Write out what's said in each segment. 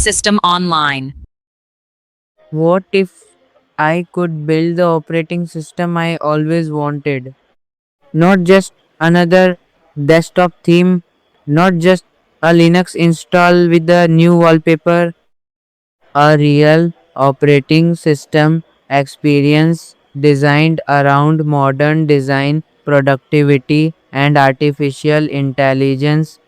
system online. What if I could build the operating system I always wanted? Not just another desktop theme, not just a Linux install with a new wallpaper, a real operating system experience designed around modern design, productivity, and artificial intelligence.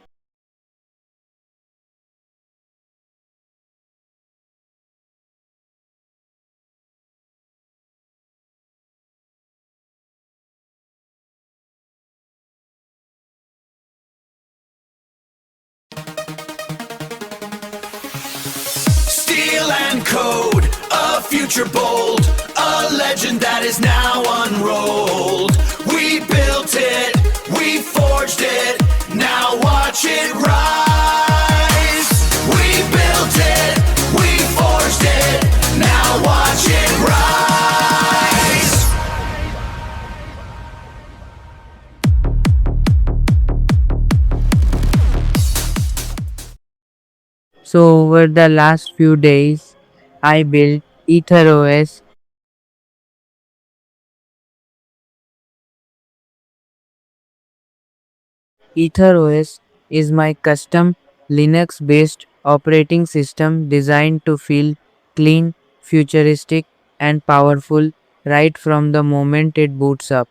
Steel and code, a future bold, a legend that is now unrolled. We built it, we forged it, now watch it rise. We built it, we forged it, now watch it rise. So, over the last few days, I built AetherOS. AetherOS is my custom Linux based operating system designed to feel clean, futuristic, and powerful right from the moment it boots up.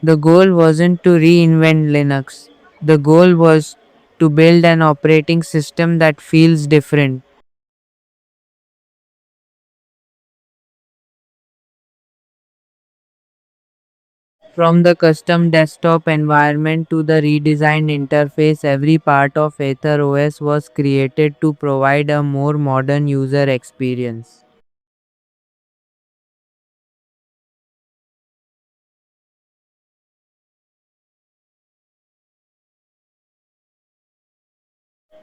The goal wasn't to reinvent Linux, the goal was to build an operating system that feels different. From the custom desktop environment to the redesigned interface, every part of AetherOS was created to provide a more modern user experience.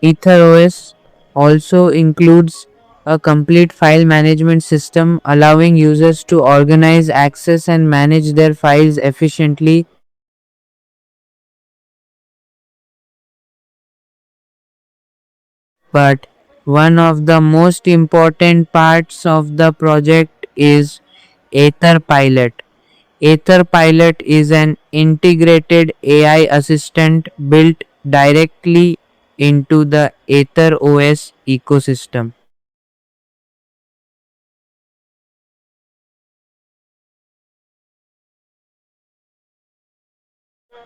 AetherOS also includes a complete file management system allowing users to organize, access, and manage their files efficiently. But one of the most important parts of the project is Aether Pilot. Aether Pilot is an integrated AI assistant built directly into the AetherOS ecosystem.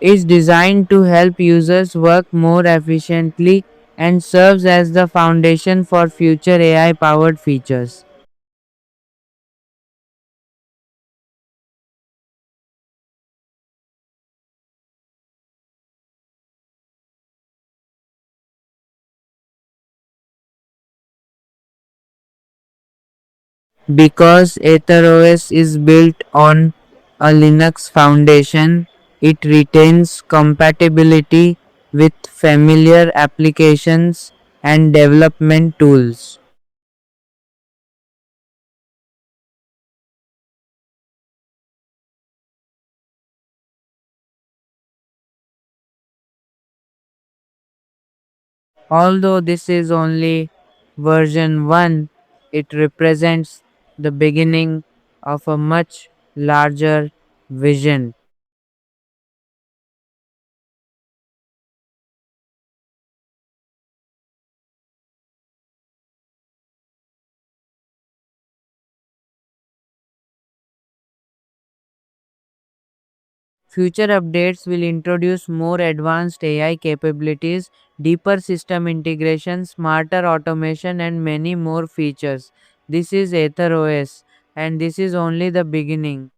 It's designed to help users work more efficiently and serves as the foundation for future AI powered features. Because AetherOS is built on a Linux foundation, it retains compatibility with familiar applications and development tools. Although this is only version 1, it represents the beginning of a much larger vision. Future updates will introduce more advanced AI capabilities, deeper system integration, smarter automation, and many more features. This is AetherOS, and this is only the beginning.